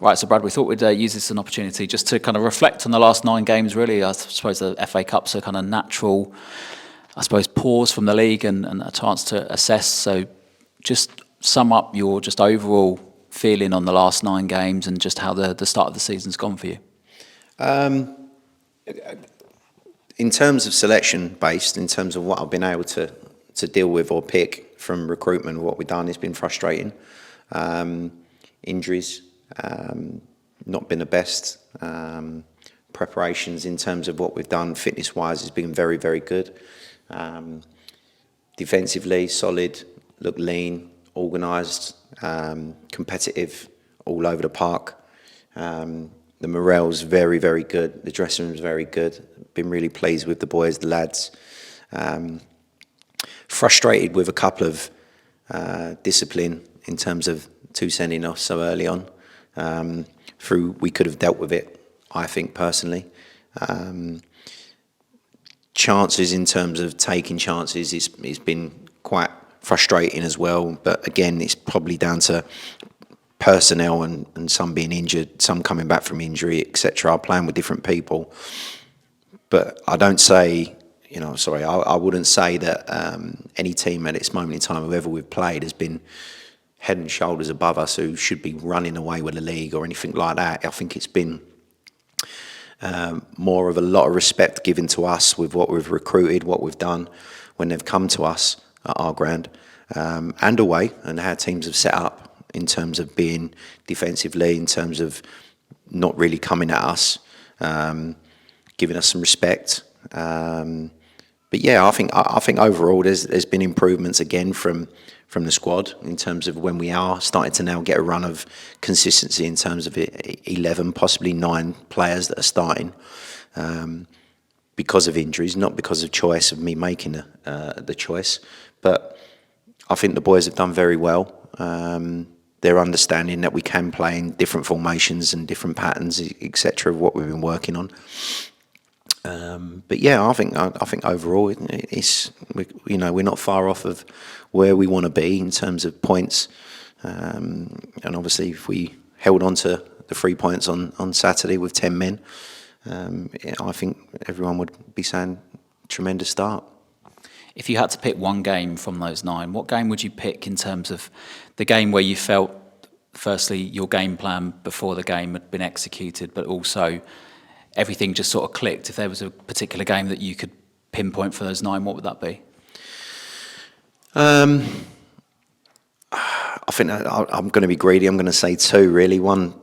Right, so Brad, we thought we'd use this as an opportunity just to kind of reflect on the last 9 games, really. I suppose the FA Cup's a kind of natural, I suppose, pause from the league and a chance to assess. So just sum up your just overall feeling on the last 9 games and just how the start of the season's gone for you. In terms of selection based, in terms of what I've been able to deal with or pick from recruitment, what we've done has been frustrating. Injuries, not been the best. Preparations in terms of what we've done fitness wise has been very, very good. Defensively, solid, look lean, organised, competitive all over the park. The morale's very, very good. The dressing room's very good. Been really pleased with the boys, the lads. Frustrated with a couple of discipline in terms of 2 sending off so early on. We could have dealt with it, I think, personally. Chances in terms of taking chances, it's been quite frustrating as well. But again, it's probably down to personnel and some being injured, some coming back from injury, etc. Playing with different people. But I don't say, I wouldn't say that any team at this moment in time, whoever we've played, has been head and shoulders above us who should be running away with the league or anything like that. I think it's been more of a lot of respect given to us with what we've recruited, what we've done when they've come to us at our ground and away, and how teams have set up in terms of being defensively, in terms of not really coming at us, giving us some respect. But yeah, I think overall there's been improvements again from the squad in terms of when we are starting to now get a run of consistency in terms of 11, possibly 9 players that are starting because of injuries, not because of choice of me making the choice. But I think the boys have done very well. They're understanding that we can play in different formations and different patterns, etc., of what we've been working on. But yeah, I think overall we're not far off of where we want to be in terms of points. And obviously, if we held on to the 3 points on Saturday with 10 men, I think everyone would be saying tremendous start. If you had to pick one game from those 9, what game would you pick in terms of the game where you felt, firstly, your game plan before the game had been executed, but also everything just sort of clicked? If there was a particular game that you could pinpoint for those 9, what would that be? I think I'm going to be greedy. I'm going to say 2, really. One,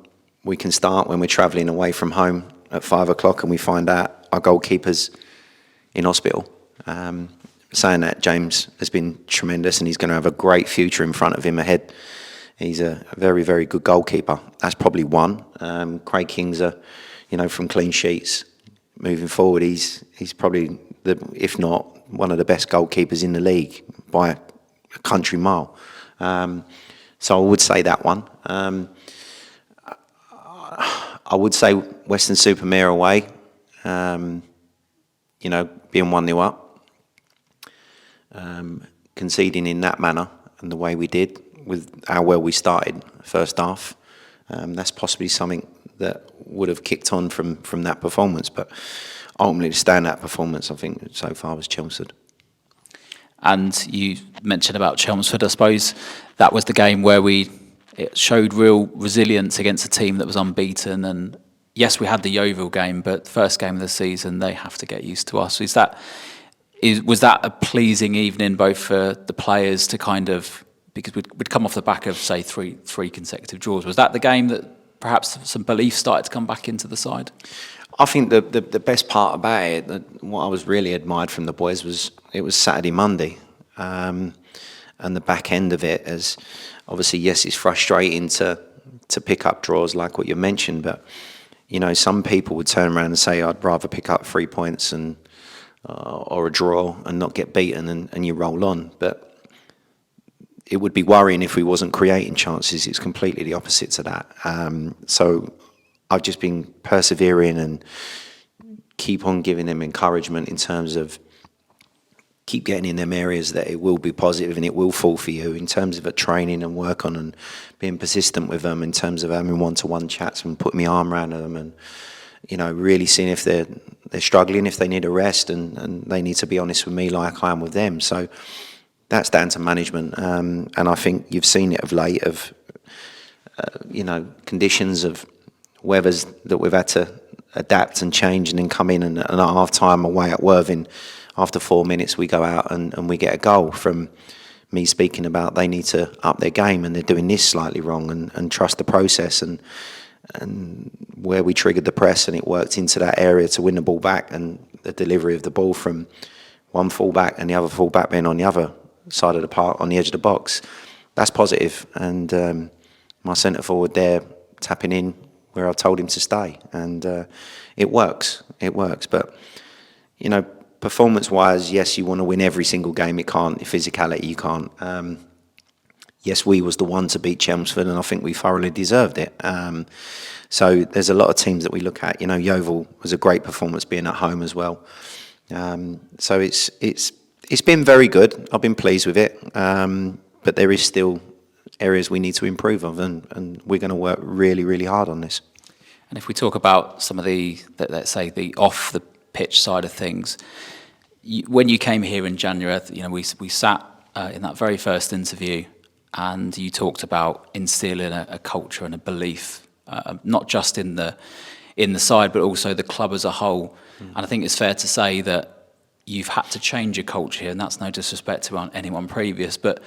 we can start when we're travelling away from home at 5 o'clock and we find out our goalkeeper's in hospital. Saying that, James has been tremendous and he's going to have a great future in front of him ahead. He's a very, very good goalkeeper. That's probably one. Craig King's from clean sheets moving forward, he's probably, if not, one of the best goalkeepers in the league by a country mile. So I would say that one. I would say Weston-super-Mare away, being 1-0 up. Conceding in that manner and the way we did with how well we started first half, that's possibly something that would have kicked on from that performance. But ultimately, the standout performance, I think, so far was Chelmsford. And you mentioned about Chelmsford. I suppose that was the game where it showed real resilience against a team that was unbeaten. And yes, we had the Yeovil game, but first game of the season, they have to get used to us. Was that a pleasing evening both for the players to kind of, because we'd come off the back of, say, three consecutive draws. Was that the game that perhaps some belief started to come back into the side? I think the best part about it, what I was really admired from the boys, was it was Saturday, Monday. And the back end of it, as obviously, yes, it's frustrating to pick up draws like what you mentioned, but, some people would turn around and say, I'd rather pick up 3 points or a draw and not get beaten and you roll on. But it would be worrying if we wasn't creating chances. It's completely the opposite to that. So I've just been persevering and keep on giving them encouragement in terms of keep getting in them areas that it will be positive and it will fall for you in terms of a training and work on and being persistent with them in terms of having one-to-one chats and putting my arm around them and, you know, really seeing if they're struggling, if they need a rest, and they need to be honest with me like I am with them. So that's down to management. And I think you've seen it of late of, you know, conditions of weathers that we've had to adapt and change and then come in and at half time away at Worthing, after 4 minutes we go out and we get a goal from me speaking about they need to up their game and they're doing this slightly wrong and trust the process and where we triggered the press and it worked into that area to win the ball back and the delivery of the ball from one full-back and the other full-back being on the other side of the park, on the edge of the box. That's positive. And my centre forward there tapping in where I told him to stay. And it works. It works. But, you know, performance-wise, yes, you want to win every single game. It can't. Physicality, you can't. Yes, we was the one to beat Chelmsford, and I think we thoroughly deserved it. So there's a lot of teams that we look at. You know, Yeovil was a great performance being at home as well. So it's been very good. I've been pleased with it. But there is still areas we need to improve on, and we're going to work really, really hard on this. And if we talk about some of the, let's say, the off the pitch side of things, when you came here in January, you know, we sat in that very first interview, and you talked about instilling a culture and a belief, not just in the side, but also the club as a whole. And I think it's fair to say that you've had to change your culture here, and that's no disrespect to anyone previous, but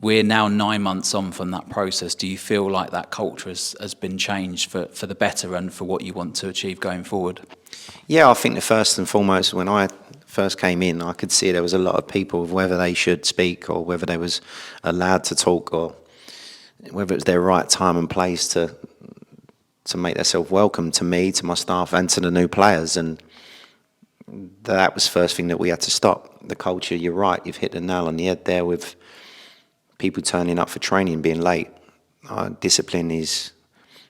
we're now 9 months on from that process. Do you feel like that culture has been changed for the better and for what you want to achieve going forward? Yeah, I think the first and foremost, when I first came in, I could see there was a lot of people, whether they should speak or whether they was allowed to talk or whether it was their right time and place to make themselves welcome to me, to my staff and to the new players. And that was the first thing that we had to stop. The culture, you're right, you've hit the nail on the head there with people turning up for training, being late. Discipline is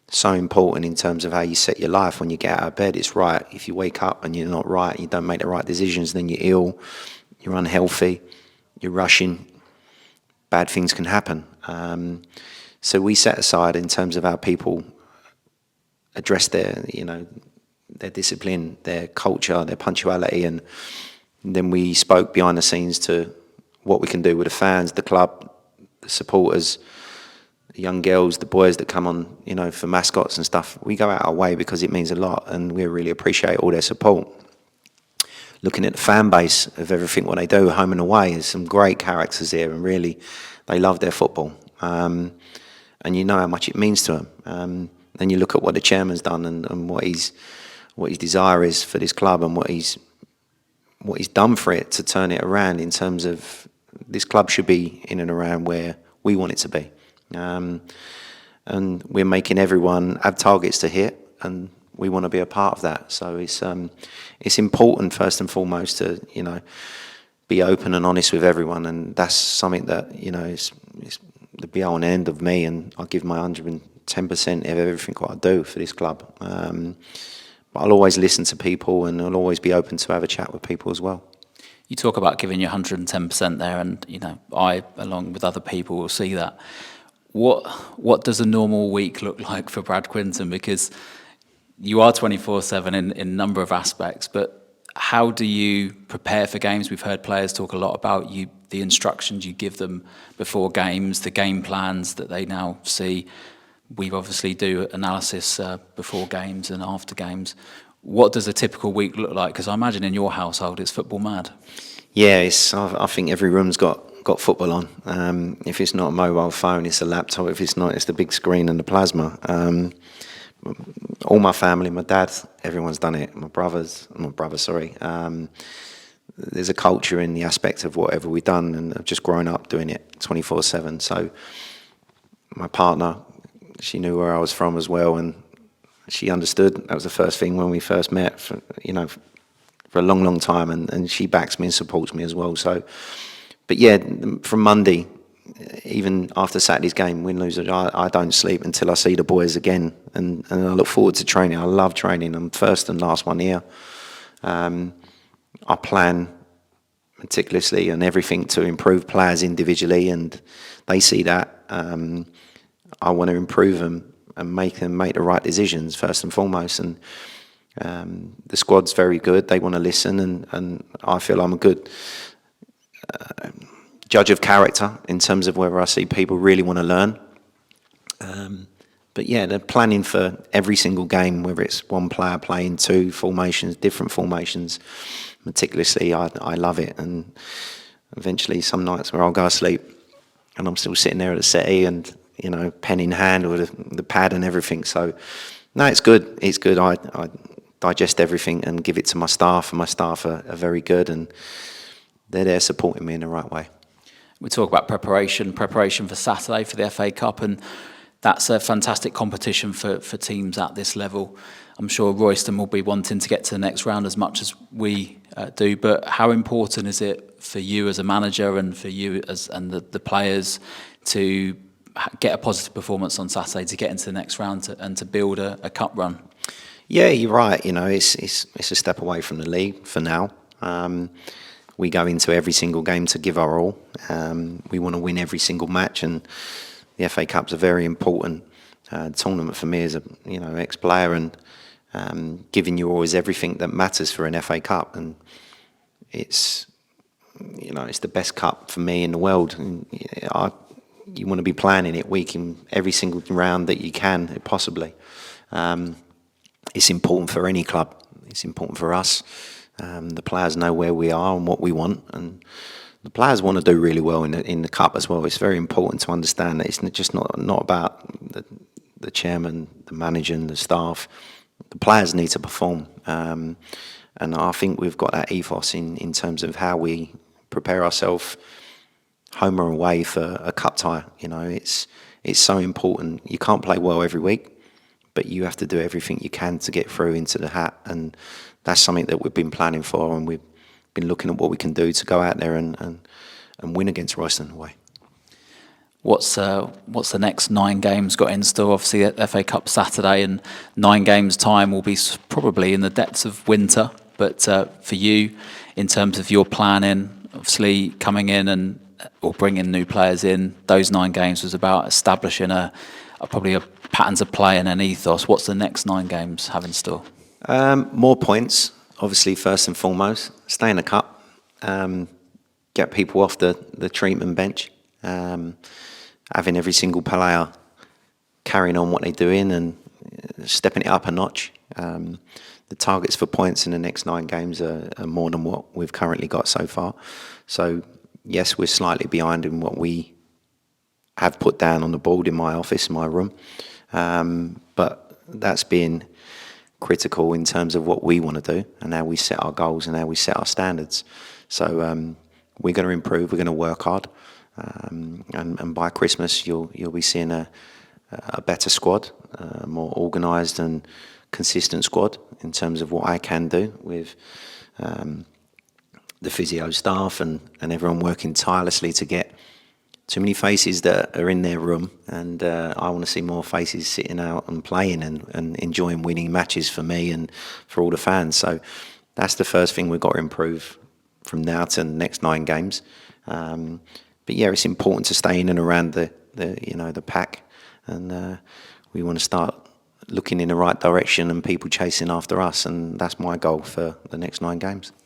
so important in terms of how you set your life when you get out of bed. It's right. If you wake up and you're not right, you don't make the right decisions, then you're ill, you're unhealthy, you're rushing, bad things can happen. So we set aside in terms of how people address their discipline, their culture, their punctuality, and then we spoke behind the scenes to what we can do with the fans, the club, the supporters, the young girls, the boys that come on, you know, for mascots and stuff. We go out our way because it means a lot, and we really appreciate all their support. Looking at the fan base of everything what they do, home and away, there's some great characters here, and really, they love their football, and you know how much it means to them. Then you look at what the chairman's done and what his desire is for this club and what he's done for it to turn it around in terms of this club should be in and around where we want it to be. And we're making everyone have targets to hit, and we want to be a part of that. So it's important first and foremost to, you know, be open and honest with everyone, and that's something that, you know, is the be all and end of me, and I give my 110% of everything what I do for this club. But I'll always listen to people, and I'll always be open to have a chat with people as well. You talk about giving your 110% there, and, you know, I, along with other people, will see that. What does a normal week look like for Brad Quinton? Because you are 24/7 in a number of aspects, but how do you prepare for games? We've heard players talk a lot about the instructions you give them before games, the game plans that they now see. We obviously do analysis before games and after games. What does a typical week look like? Because I imagine in your household it's football mad. Yeah, I think every room's got football on. If it's not a mobile phone, it's a laptop. If it's not, it's the big screen and the plasma. All my family, my dad, everyone's done it. My brother, sorry. There's a culture in the aspect of whatever we've done, and I've just grown up doing it 24/7. So my partner, she knew where I was from as well, and she understood. That was the first thing when we first met, for a long, long time, and she backs me and supports me as well. So, but yeah, from Monday, even after Saturday's game, win, lose, I don't sleep until I see the boys again, and I look forward to training. I love training. I'm first and last one here. I plan meticulously on everything to improve players individually, and they see that. I want to improve them and make them make the right decisions first and foremost. And the squad's very good. They want to listen, and I feel I'm a good judge of character in terms of whether I see people really want to learn. But yeah, they're planning for every single game, whether it's one player playing two formations, different formations, meticulously. I love it. And eventually some nights where I'll go to sleep and I'm still sitting there at the settee and, you know, pen in hand with the pad and everything. So, no, it's good. It's good. I digest everything and give it to my staff, and my staff are very good, and they're there supporting me in the right way. We talk about preparation for Saturday for the FA Cup, and that's a fantastic competition for teams at this level. I'm sure Royston will be wanting to get to the next round as much as we do, but how important is it for you as a manager and for you and the players to get a positive performance on Saturday to get into the next round and to build a cup run? Yeah, you're right. You know, it's a step away from the league for now. We go into every single game to give our all. We want to win every single match, and the FA Cup's a very important tournament for me as a ex-player, and giving you always everything that matters for an FA Cup, and it's the best cup for me in the world. And you want to be playing in it week in every single round that you can possibly. It's important for any club. It's important for us. The players know where we are and what we want, and the players want to do really well in the cup as well. It's very important to understand that it's just not about the chairman, the manager, and the staff. The players need to perform, and I think we've got that ethos in terms of how we prepare ourselves, home or away, for a cup tie. You know, it's so important. You can't play well every week, but you have to do everything you can to get through into the hat, and that's something that we've been planning for, and we've been looking at what we can do to go out there and win against Royston away. What's the next 9 games got in store? Obviously, the FA Cup Saturday, and 9 games' time will be probably in the depths of winter. But for you, in terms of your planning, obviously coming in or bringing new players in, those 9 games was about establishing probably a patterns of play and an ethos. What's the next 9 games have in store? More points, obviously, first and foremost. Stay in the cup. Get people off the treatment bench. Having every single player carrying on what they're doing and stepping it up a notch. The targets for points in the next 9 games are more than what we've currently got so far. So, yes, we're slightly behind in what we have put down on the board in my office, in my room. But that's been critical in terms of what we want to do and how we set our goals and how we set our standards. So we're going to improve, we're going to work hard. And by Christmas, you'll be seeing a better squad, a more organised and consistent squad in terms of what I can do with the physio staff and everyone working tirelessly to get too many faces that are in their room, and I want to see more faces sitting out and playing and enjoying winning matches for me and for all the fans. So that's the first thing we've got to improve from now to the next 9 games. But yeah, it's important to stay in and around the pack, and we want to start looking in the right direction and people chasing after us, and that's my goal for the next 9 games.